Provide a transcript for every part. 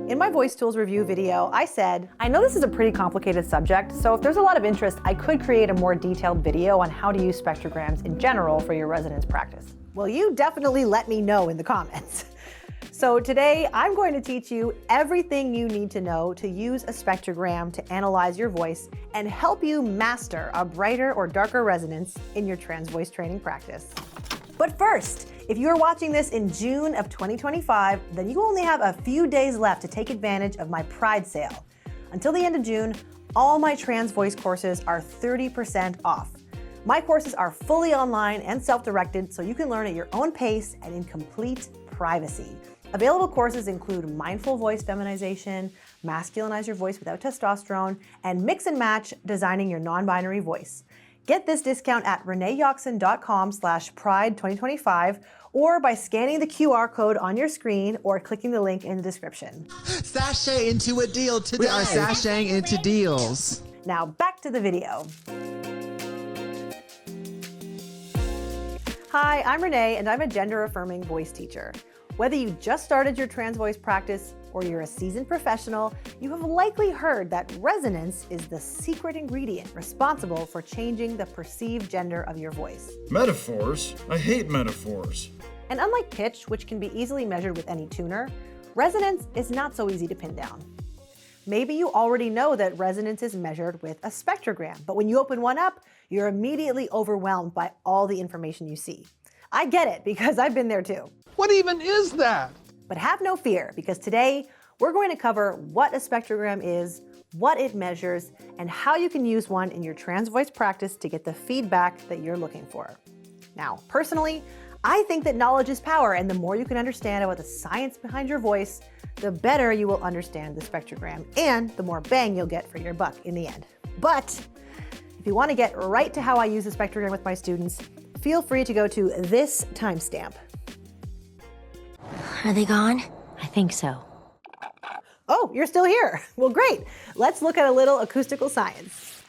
In my voice tools review video, I said, I know this is a pretty complicated subject, so if there's a lot of interest, I could create a more detailed video on how to use spectrograms in general for your resonance practice. Well, you definitely let me know in the comments. So today, I'm going to teach you everything you need to know to use a spectrogram to analyze your voice and help you master a brighter or darker resonance in your trans voice training practice. But first, if you are watching this in June of 2025, then you only have a few days left to take advantage of my Pride sale. Until the end of June, all my trans voice courses are 30% off. My courses are fully online and self-directed, so you can learn at your own pace and in complete privacy. Available courses include mindful voice feminization, masculinize your voice without testosterone, and mix and match designing your non-binary voice. Get this discount at reneeyoxon.com/pride2025 or by scanning the QR code on your screen or clicking the link in the description. Sashay into a deal today. We are sashaying into deals. Now back to the video. Hi, I'm Renee and I'm a gender-affirming voice teacher. Whether you just started your trans voice practice or you're a seasoned professional, you have likely heard that resonance is the secret ingredient responsible for changing the perceived gender of your voice. Metaphors? I hate metaphors. And unlike pitch, which can be easily measured with any tuner, resonance is not so easy to pin down. Maybe you already know that resonance is measured with a spectrogram, but when you open one up, you're immediately overwhelmed by all the information you see. I get it, because I've been there too. What even is that? But have no fear, because today we're going to cover what a spectrogram is, what it measures, and how you can use one in your trans voice practice to get the feedback that you're looking for. Now, personally, I think that knowledge is power, and the more you can understand about the science behind your voice, the better you will understand the spectrogram, and the more bang you'll get for your buck in the end. But if you want to get right to how I use the spectrogram with my students, feel free to go to this timestamp. Are they gone? I think so. Oh, you're still here. Well, great. Let's look at a little acoustical science.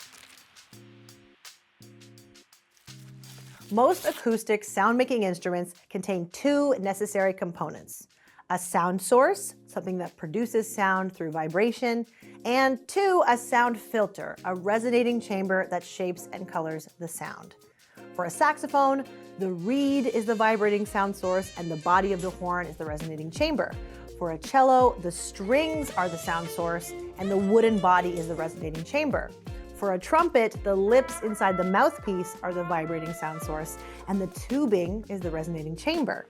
Most acoustic sound-making instruments contain two necessary components: a sound source, something that produces sound through vibration, and two, a sound filter, a resonating chamber that shapes and colors the sound. For a saxophone, the reed is the vibrating sound source and the body of the horn is the resonating chamber. For a cello, the strings are the sound source and the wooden body is the resonating chamber. For a trumpet, the lips inside the mouthpiece are the vibrating sound source and the tubing is the resonating chamber.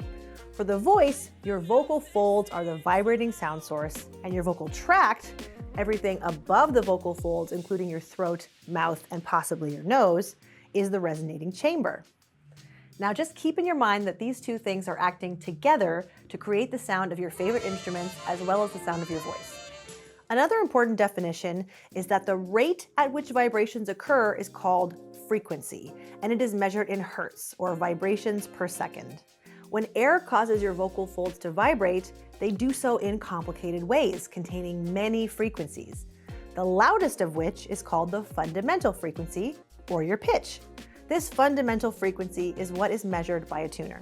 For the voice, your vocal folds are the vibrating sound source and your vocal tract, everything above the vocal folds, including your throat, mouth, and possibly your nose, is the resonating chamber. Now just keep in your mind that these two things are acting together to create the sound of your favorite instruments as well as the sound of your voice. Another important definition is that the rate at which vibrations occur is called frequency, and it is measured in hertz, or vibrations per second. When air causes your vocal folds to vibrate, they do so in complicated ways, containing many frequencies, the loudest of which is called the fundamental frequency, or your pitch. This fundamental frequency is what is measured by a tuner.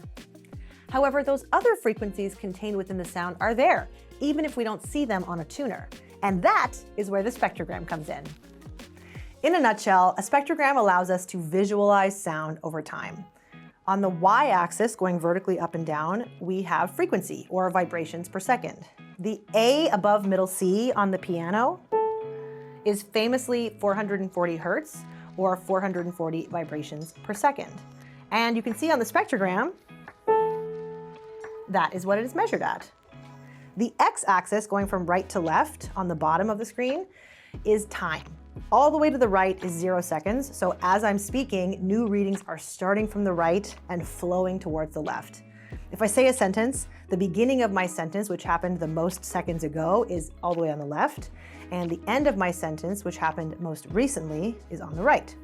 However, those other frequencies contained within the sound are there, even if we don't see them on a tuner. And that is where the spectrogram comes in. In a nutshell, a spectrogram allows us to visualize sound over time. On the y-axis, going vertically up and down, we have frequency, or vibrations per second. The A above middle C on the piano is famously 440 hertz, or 440 vibrations per second. And you can see on the spectrogram, that is what it is measured at. The x-axis, going from right to left on the bottom of the screen, is time. All the way to the right is 0 seconds, so as I'm speaking, new readings are starting from the right and flowing towards the left. If I say a sentence, the beginning of my sentence, which happened the most seconds ago, is all the way on the left, and the end of my sentence, which happened most recently, is on the right.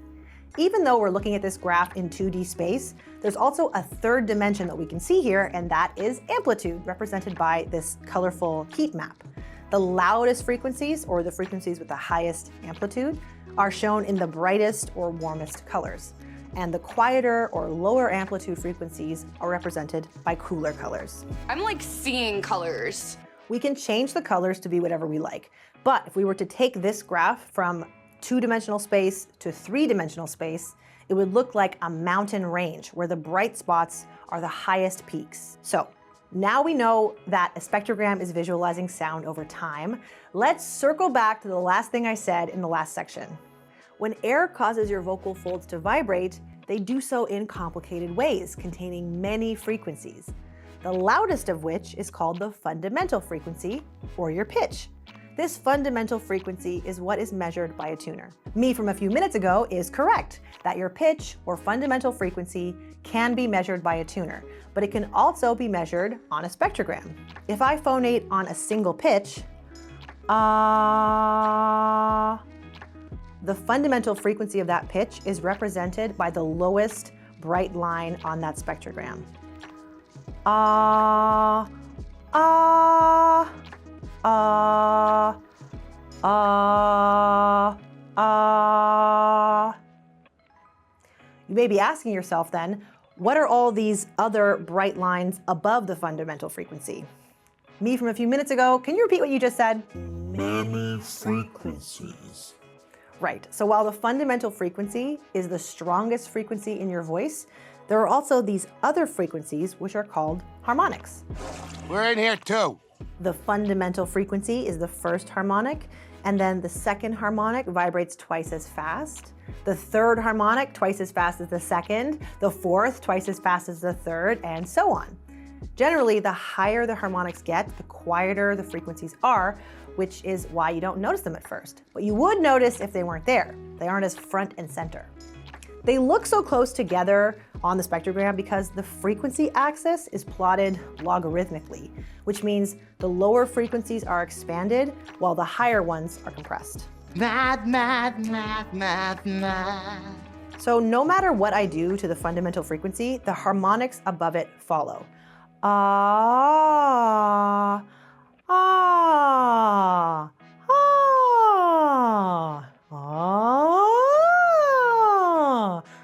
Even though we're looking at this graph in 2D space, there's also a third dimension that we can see here, and that is amplitude, represented by this colorful heat map. The loudest frequencies, or the frequencies with the highest amplitude, are shown in the brightest or warmest colors. And the quieter or lower amplitude frequencies are represented by cooler colors. I'm like seeing colors. We can change the colors to be whatever we like. But if we were to take this graph from 2-dimensional space to 3-dimensional space, it would look like a mountain range where the bright spots are the highest peaks. So now we know that a spectrogram is visualizing sound over time. Let's circle back to the last thing I said in the last section. When air causes your vocal folds to vibrate, they do so in complicated ways, containing many frequencies, the loudest of which is called the fundamental frequency, or your pitch. This fundamental frequency is what is measured by a tuner. Me from a few minutes ago is correct that your pitch or fundamental frequency can be measured by a tuner, but it can also be measured on a spectrogram. If I phonate on a single pitch, the fundamental frequency of that pitch is represented by the lowest bright line on that spectrogram. You may be asking yourself then, what are all these other bright lines above the fundamental frequency? Me from a few minutes ago, can you repeat what you just said? Many frequencies. Right, so while the fundamental frequency is the strongest frequency in your voice, there are also these other frequencies which are called harmonics. We're in here too. The fundamental frequency is the first harmonic, and then the second harmonic vibrates twice as fast. The third harmonic, twice as fast as the second. The fourth, twice as fast as the third, and so on. Generally, the higher the harmonics get, the quieter the frequencies are, which is why you don't notice them at first. But you would notice if they weren't there. They aren't as front and center. They look so close together on the spectrogram because the frequency axis is plotted logarithmically, which means the lower frequencies are expanded while the higher ones are compressed. Math, math, math, math, math. So no matter what I do to the fundamental frequency, the harmonics above it follow. Ah, ah, ah,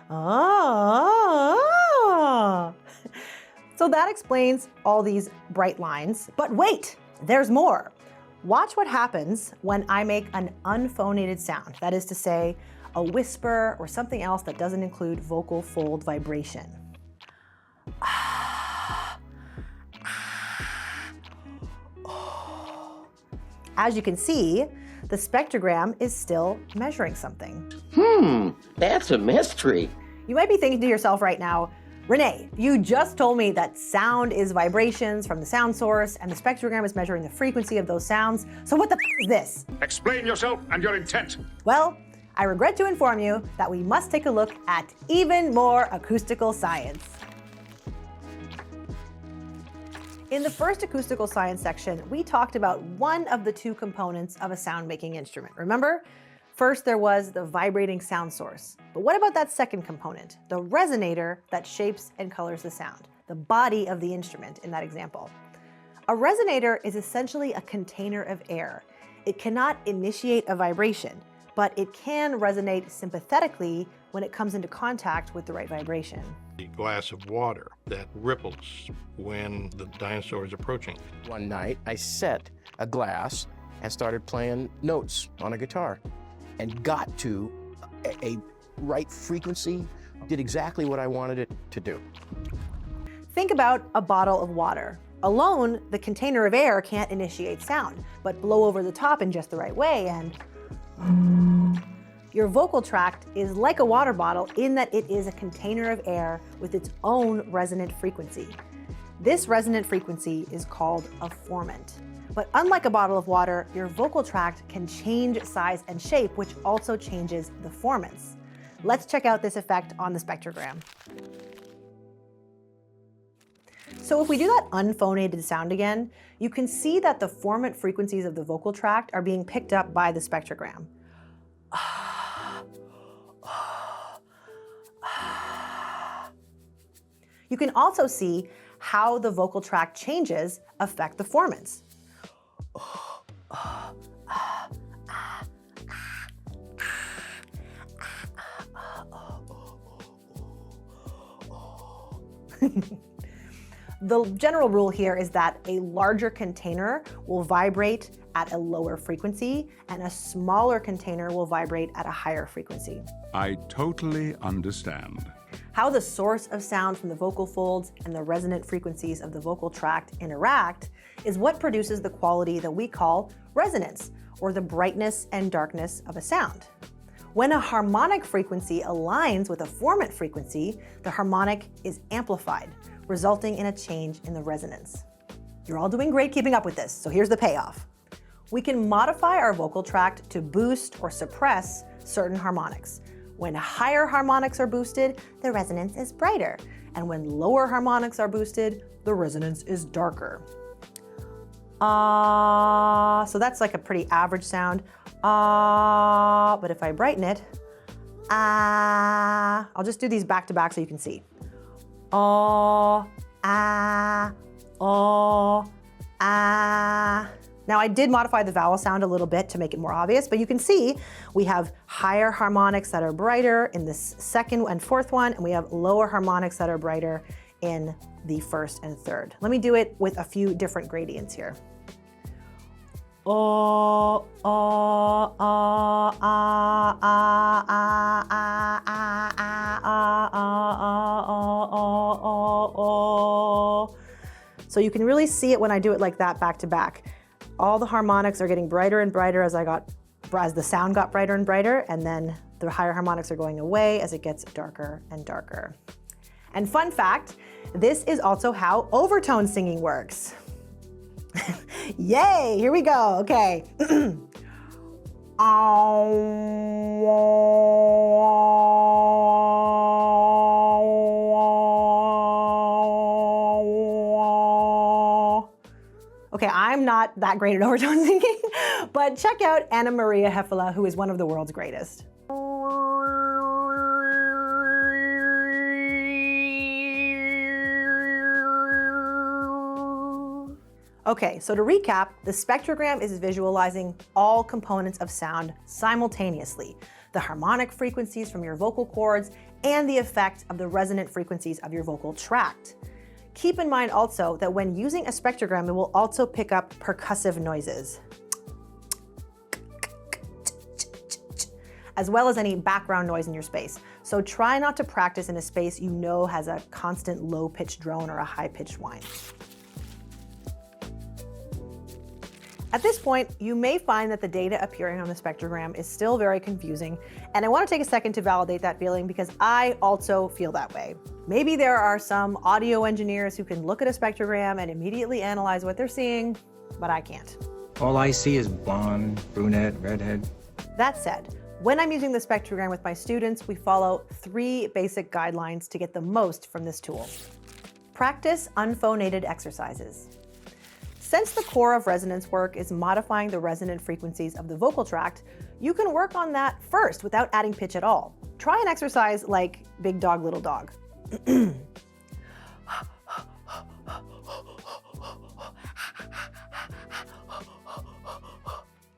ah. So that explains all these bright lines. But wait, there's more. Watch what happens when I make an unphonated sound. That is to say, a whisper or something else that doesn't include vocal fold vibration. As you can see, the spectrogram is still measuring something. That's a mystery. You might be thinking to yourself right now, Renee, you just told me that sound is vibrations from the sound source and the spectrogram is measuring the frequency of those sounds. So what the is this? Explain yourself and your intent. Well, I regret to inform you that we must take a look at even more acoustical science. In the first acoustical science section, we talked about one of the two components of a sound-making instrument. Remember? First, there was the vibrating sound source. But what about that second component, the resonator that shapes and colors the sound, the body of the instrument in that example? A resonator is essentially a container of air. It cannot initiate a vibration, but it can resonate sympathetically when it comes into contact with the right vibration. A glass of water that ripples when the dinosaur is approaching. One night, I set a glass and started playing notes on a guitar and got to a right frequency, did exactly what I wanted it to do. Think about a bottle of water. Alone, the container of air can't initiate sound, but blow over the top in just the right way and your vocal tract is like a water bottle in that it is a container of air with its own resonant frequency. This resonant frequency is called a formant. But unlike a bottle of water, your vocal tract can change size and shape, which also changes the formants. Let's check out this effect on the spectrogram. So if we do that unphonated sound again, you can see that the formant frequencies of the vocal tract are being picked up by the spectrogram. You can also see how the vocal tract changes affect the formants. The general rule here is that a larger container will vibrate at a lower frequency, and a smaller container will vibrate at a higher frequency. I totally understand. How the source of sound from the vocal folds and the resonant frequencies of the vocal tract interact is what produces the quality that we call resonance, or the brightness and darkness of a sound. When a harmonic frequency aligns with a formant frequency, the harmonic is amplified, resulting in a change in the resonance. You're all doing great keeping up with this, so here's the payoff. We can modify our vocal tract to boost or suppress certain harmonics. When higher harmonics are boosted, the resonance is brighter, and when lower harmonics are boosted, the resonance is darker. So that's like a pretty average sound. But if I brighten it, I'll just do these back to back so you can see. Now I did modify the vowel sound a little bit to make it more obvious, but you can see we have higher harmonics that are brighter in this second and fourth one, and we have lower harmonics that are brighter in the first and third. Let me do it with a few different gradients here. So you can really see it when I do it like that back to back. All the harmonics are getting brighter and brighter as the sound got brighter and brighter, and then the higher harmonics are going away as it gets darker and darker. And fun fact, this is also how overtone singing works. Yay, here we go, okay. Okay, I'm not that great at overtone singing, but check out Anna Maria Hefele, who is one of the world's greatest. Okay, so to recap, the spectrogram is visualizing all components of sound simultaneously, the harmonic frequencies from your vocal cords and the effect of the resonant frequencies of your vocal tract. Keep in mind also that when using a spectrogram, it will also pick up percussive noises, as well as any background noise in your space. So try not to practice in a space you know has a constant low-pitched drone or a high-pitched whine. At this point, you may find that the data appearing on the spectrogram is still very confusing, and I want to take a second to validate that feeling because I also feel that way. Maybe there are some audio engineers who can look at a spectrogram and immediately analyze what they're seeing, but I can't. All I see is blonde, brunette, redhead. That said, when I'm using the spectrogram with my students, we follow 3 basic guidelines to get the most from this tool. Practice unphonated exercises. Since the core of resonance work is modifying the resonant frequencies of the vocal tract, you can work on that first without adding pitch at all. Try an exercise like Big Dog, Little Dog.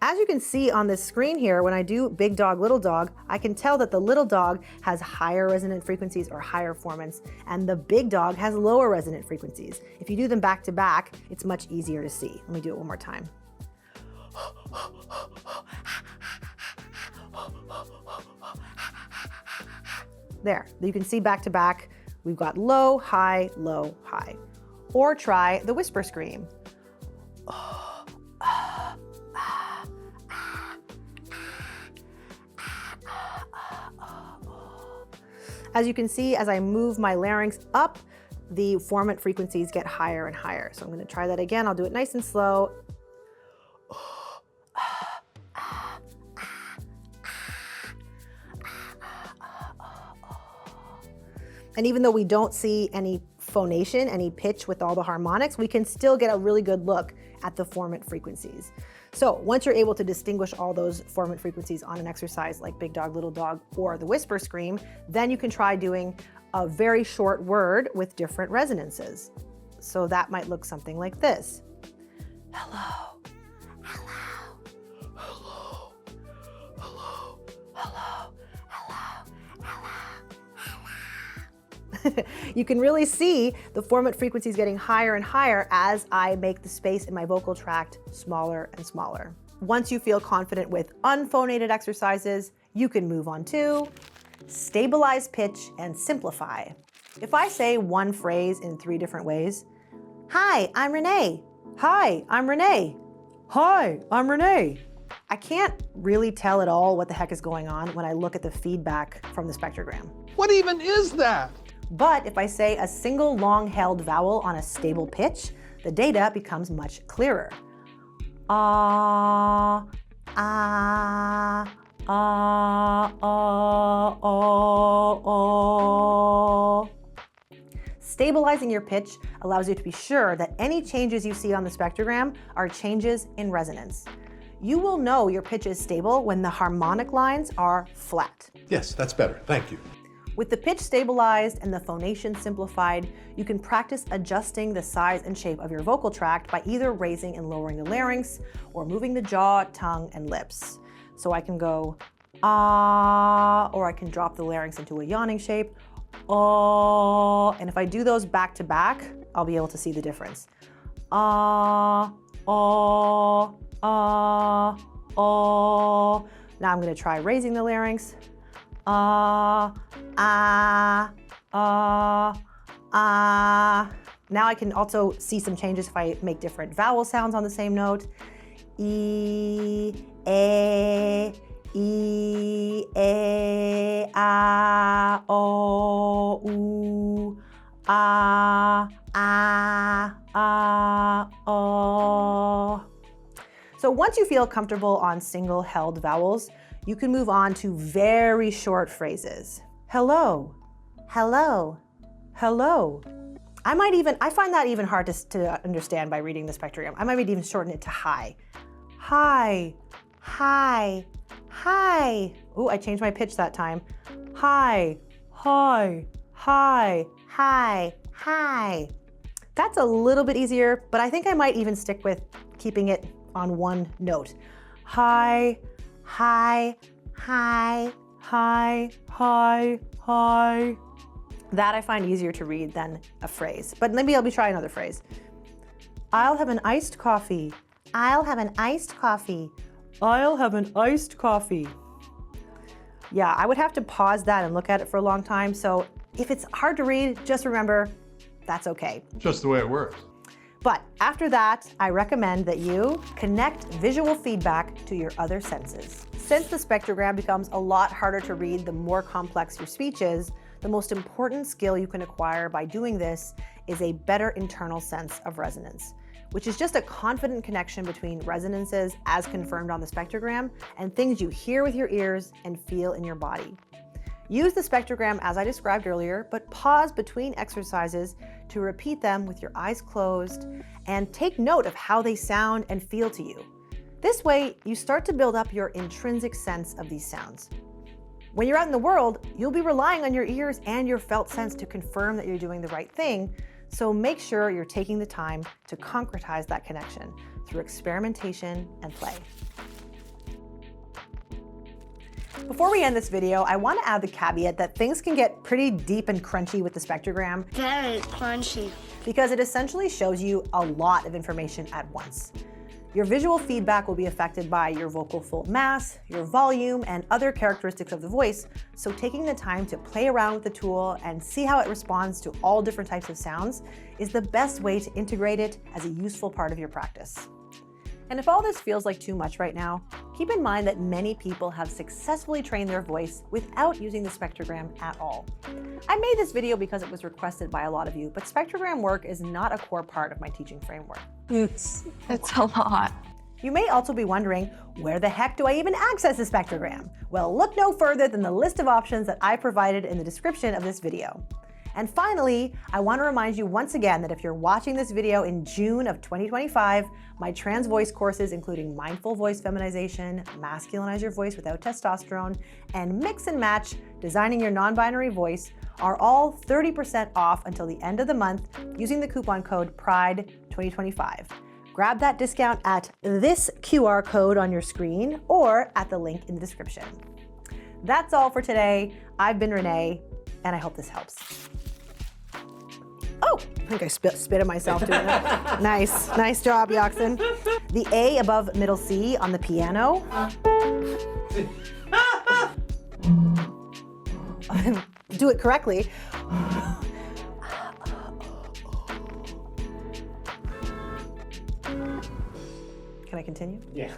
As you can see on this screen here, when I do Big Dog, Little Dog, I can tell that the little dog has higher resonant frequencies or higher formants, and the big dog has lower resonant frequencies. If you do them back to back, it's much easier to see. Let me do it one more time. There, you can see back to back, we've got low, high, low, high. Or try the whisper scream. As you can see, as I move my larynx up, the formant frequencies get higher and higher. So I'm going to try that again. I'll do it nice and slow. And even though we don't see any phonation, any pitch with all the harmonics, we can still get a really good look at the formant frequencies. So once you're able to distinguish all those formant frequencies on an exercise like Big Dog, Little Dog, or the whisper scream, then you can try doing a very short word with different resonances. So that might look something like this. Hello, hello, hello, hello, hello, hello, hello, hello. You can really see the formant frequencies getting higher and higher as I make the space in my vocal tract smaller and smaller. Once you feel confident with unphonated exercises, you can move on to stabilize pitch and simplify. If I say one phrase in 3 different ways, hi, I'm Renee. Hi, I'm Renee. Hi, I'm Renee. I can't really tell at all what the heck is going on when I look at the feedback from the spectrogram. What even is that? But if I say a single long-held vowel on a stable pitch, the data becomes much clearer. Ah, ah, ah, ah, ah, ah. Stabilizing your pitch allows you to be sure that any changes you see on the spectrogram are changes in resonance. You will know your pitch is stable when the harmonic lines are flat. Yes, that's better. Thank you. With the pitch stabilized and the phonation simplified, you can practice adjusting the size and shape of your vocal tract by either raising and lowering the larynx or moving the jaw, tongue, and lips. So I can go ah, or I can drop the larynx into a yawning shape, oh, and if I do those back to back, I'll be able to see the difference. Ah, oh, ah, oh. Now I'm going to try raising the larynx. Ah, ah, ah, ah. Now I can also see some changes if I make different vowel sounds on the same note. E, a, o, u, o. So once you feel comfortable on single held vowels, you can move on to very short phrases. Hello, hello, hello. I find that even hard to understand by reading the spectrogram. I might even shorten it to hi. Hi, hi, hi. Ooh, I changed my pitch that time. Hi, hi, hi, hi, hi. That's a little bit easier, but I think I might even stick with keeping it on one note. Hi, hi, hi, hi, hi, hi. That I find easier to read than a phrase, but maybe I'll try another phrase. I'll have an iced coffee. I'll have an iced coffee. I'll have an iced coffee. Yeah, I would have to pause that and look at it for a long time, so if it's hard to read, just remember, that's okay. Just the way it works. But after that, I recommend that you connect visual feedback to your other senses. Since the spectrogram becomes a lot harder to read the more complex your speech is, the most important skill you can acquire by doing this is a better internal sense of resonance, which is just a confident connection between resonances as confirmed on the spectrogram and things you hear with your ears and feel in your body. Use the spectrogram as I described earlier, but pause between exercises to repeat them with your eyes closed and take note of how they sound and feel to you. This way, you start to build up your intrinsic sense of these sounds. When you're out in the world, you'll be relying on your ears and your felt sense to confirm that you're doing the right thing, so make sure you're taking the time to concretize that connection through experimentation and play. Before we end this video, I want to add the caveat that things can get pretty deep and crunchy with the spectrogram. Very crunchy. Because it essentially shows you a lot of information at once. Your visual feedback will be affected by your vocal fold mass, your volume, and other characteristics of the voice, so taking the time to play around with the tool and see how it responds to all different types of sounds is the best way to integrate it as a useful part of your practice. And if all this feels like too much right now, keep in mind that many people have successfully trained their voice without using the spectrogram at all. I made this video because it was requested by a lot of you, but spectrogram work is not a core part of my teaching framework. It's a lot. You may also be wondering, where the heck do I even access a spectrogram? Well, look no further than the list of options that I provided in the description of this video. And finally, I want to remind you once again that if you're watching this video in June of 2025, my trans voice courses, including mindful voice feminization, masculinize your voice without testosterone, and mix and match, designing your non-binary voice, are all 30% off until the end of the month using the coupon code PRIDE2025. Grab that discount at this QR code on your screen or at the link in the description. That's all for today. I've been Renee, and I hope this helps. I think I spit at myself doing that. Nice job, Yoxin. The A above middle C on the piano. Do it correctly. Can I continue? Yeah.